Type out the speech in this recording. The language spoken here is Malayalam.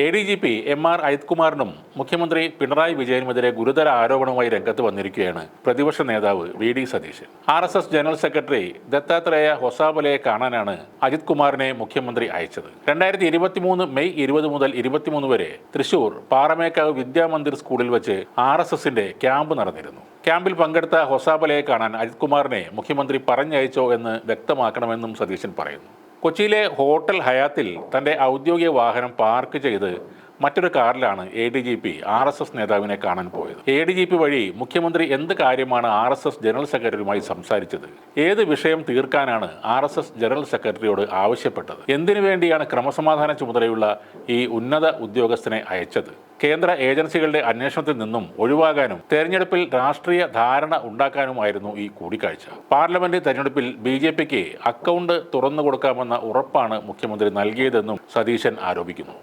ADGP MR അജിത് കുമാറിനും മുഖ്യമന്ത്രി പിണറായി വിജയനുമെതിരെ ഗുരുതര ആരോപണവുമായി രംഗത്ത് വന്നിരിക്കുകയാണ് പ്രതിപക്ഷ നേതാവ് VD Satheesan. RSS general secretary Dattatreya ഹൊസാബലയെ കാണാനാണ് അജിത് കുമാറിനെ മുഖ്യമന്ത്രി അയച്ചത്. 2023 മെയ് 20 മുതൽ 23 വരെ തൃശൂർ പാറമേക്കാവ് വിദ്യാമന്ദിർ സ്കൂളിൽ വെച്ച് RSSന്റെ ക്യാമ്പ് നടന്നിരുന്നു. ക്യാമ്പിൽ പങ്കെടുത്ത ഹൊസാബലയെ കാണാൻ അജിത് കുമാറിനെ മുഖ്യമന്ത്രി പറഞ്ഞയച്ചോ എന്ന് വ്യക്തമാക്കണമെന്നും സതീശൻ പറയുന്നു. കൊച്ചിയിലെ ഹോട്ടൽ ഹയാത്തിൽ തൻ്റെ ഔദ്യോഗിക വാഹനം പാർക്ക് ചെയ്ത് മറ്റൊരു കാറിലാണ് ADGP RSS നേതാവിനെ കാണാൻ പോയത്. ADGP വഴി മുഖ്യമന്ത്രി എന്ത് കാര്യമാണ് RSS ജനറൽ സെക്രട്ടറിയുമായി സംസാരിച്ചത്? ഏത് വിഷയം തീർക്കാനാണ് RSS ജനറൽ സെക്രട്ടറിയോട് ആവശ്യപ്പെട്ടത്? എന്തിനു വേണ്ടിയാണ് ക്രമസമാധാന ചുമതലയുള്ള ഈ ഉന്നത ഉദ്യോഗസ്ഥനെ അയച്ചത്? കേന്ദ്ര ഏജൻസികളുടെ അന്വേഷണത്തിൽ നിന്നും ഒഴിവാകാനും തെരഞ്ഞെടുപ്പിൽ രാഷ്ട്രീയ ധാരണ ഉണ്ടാക്കാനുമായിരുന്നു ഈ കൂടിക്കാഴ്ച. പാർലമെന്റ് തെരഞ്ഞെടുപ്പിൽ BJPക്ക് അക്കൗണ്ട് തുറന്നു കൊടുക്കാമെന്ന ഉറപ്പാണ് മുഖ്യമന്ത്രി നൽകിയതെന്നും സതീശൻ ആരോപിക്കുന്നു.